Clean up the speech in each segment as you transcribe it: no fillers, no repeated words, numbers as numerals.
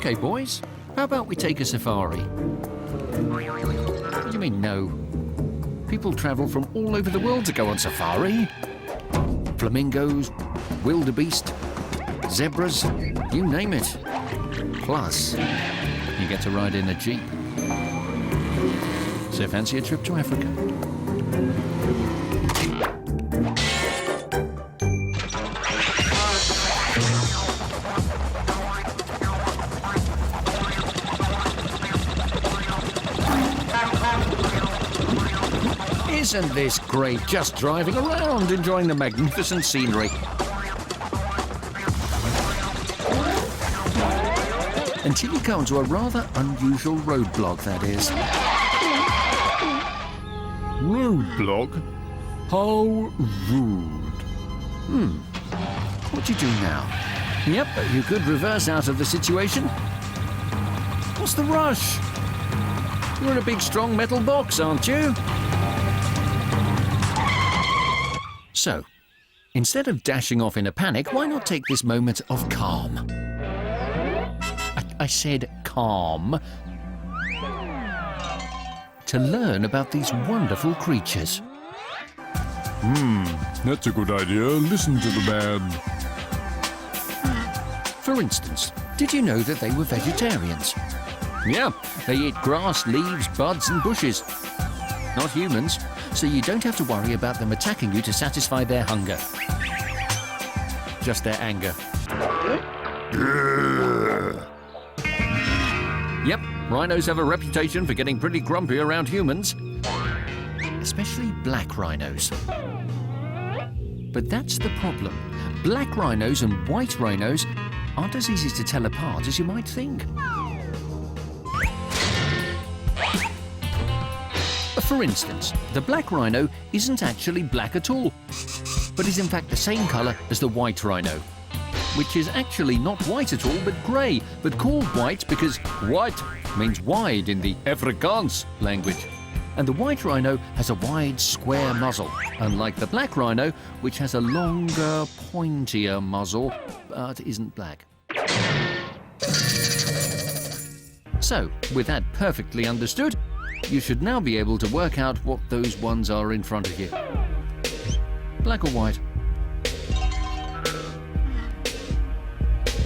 Okay, boys, how about we take a safari? What do you mean, no? People travel from all over the world to go on safari. Flamingos, wildebeest, zebras, you name it. Plus, you get to ride in a Jeep. So fancy a trip to Africa? Isn't this great, just driving around, enjoying the magnificent scenery? Until you come to a rather unusual roadblock, that is. Roadblock? How rude. What do you do now? Yep, you could reverse out of the situation. What's the rush? You're in a big, strong metal box, aren't you? So, instead of dashing off in a panic, why not take this moment of calm? I said calm. To learn about these wonderful creatures. That's a good idea. Listen to the man. For instance, did you know that they were vegetarians? Yeah, they eat grass, leaves, buds and bushes. Not humans, so you don't have to worry about them attacking you to satisfy their hunger. Just their anger. Yep, rhinos have a reputation for getting pretty grumpy around humans. Especially black rhinos. But that's the problem. Black rhinos and white rhinos aren't as easy to tell apart as you might think. For instance, the black rhino isn't actually black at all, but is in fact the same colour as the white rhino, which is actually not white at all but grey, but called white because white means wide in the Afrikaans language. And the white rhino has a wide, square muzzle, unlike the black rhino, which has a longer, pointier muzzle, but isn't black. So, with that perfectly understood, you should now be able to work out what those ones are in front of you. Black or white?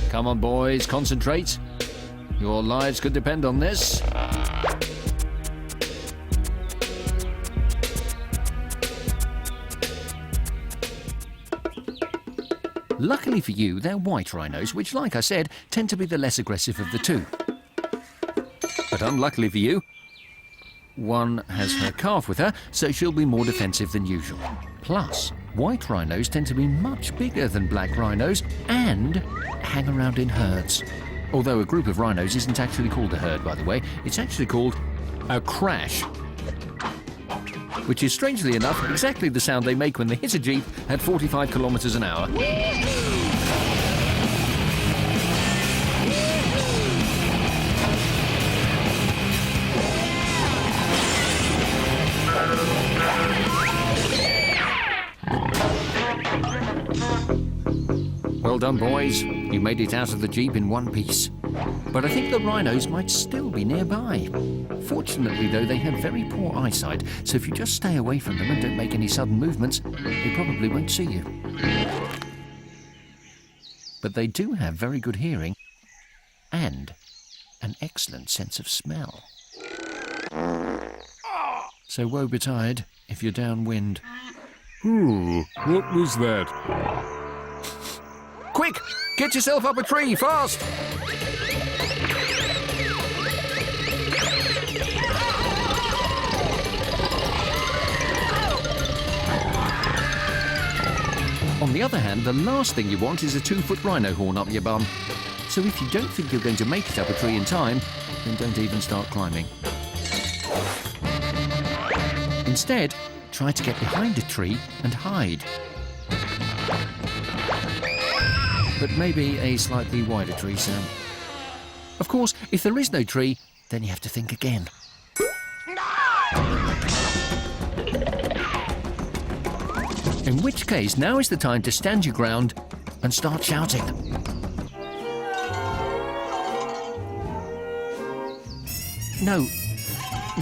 Come on, boys, concentrate. Your lives could depend on this. Luckily for you, they're white rhinos, which, like I said, tend to be the less aggressive of the two. But unluckily for you, one has her calf with her, so she'll be more defensive than usual. Plus, white rhinos tend to be much bigger than black rhinos and hang around in herds. Although a group of rhinos isn't actually called a herd, by the way, it's actually called a crash. Which is, strangely enough, exactly the sound they make when they hit a Jeep at 45 kilometers an hour. Well done, boys. You made it out of the Jeep in one piece. But I think the rhinos might still be nearby. Fortunately, though, they have very poor eyesight, so if you just stay away from them and don't make any sudden movements, they probably won't see you. But they do have very good hearing and an excellent sense of smell. So woe betide if you're downwind. Ooh, what was that? Quick! Get yourself up a tree, fast! On the other hand, the last thing you want is a 2-foot rhino horn up your bum. So if you don't think you're going to make it up a tree in time, then don't even start climbing. Instead, try to get behind a tree and hide. But maybe a slightly wider tree, Sam. Of course, if there is no tree, then you have to think again. In which case, now is the time to stand your ground and start shouting. No,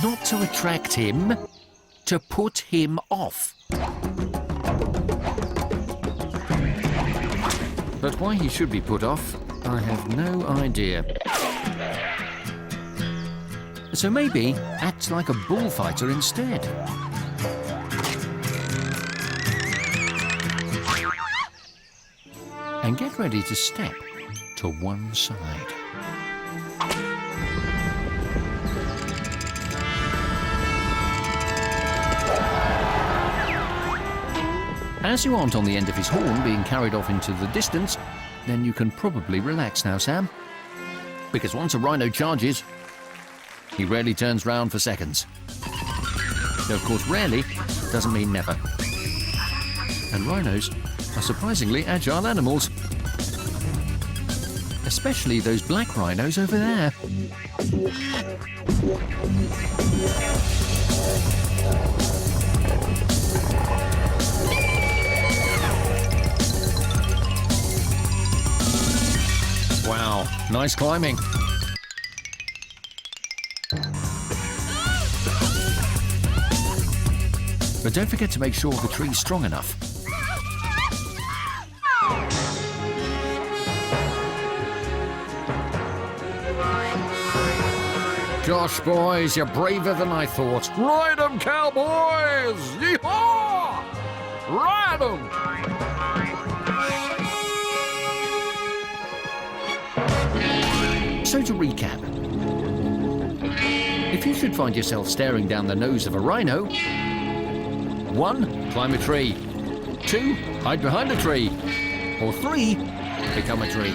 not to attract him, to put him off. But why he should be put off, I have no idea. So maybe act like a bullfighter instead. And get ready to step to one side. As you aren't on the end of his horn being carried off into the distance, then you can probably relax now, Sam. Because once a rhino charges, he rarely turns round for seconds. Though, of course, rarely doesn't mean never. And rhinos are surprisingly agile animals. Especially those black rhinos over there. Wow, nice climbing. But don't forget to make sure the tree's strong enough. Gosh, boys, you're braver than I thought. Ride 'em, cowboys! Yee-haw! Ride 'em! So to recap, if you should find yourself staring down the nose of a rhino, 1. Climb a tree. 2. Hide behind a tree. Or 3. Become a tree.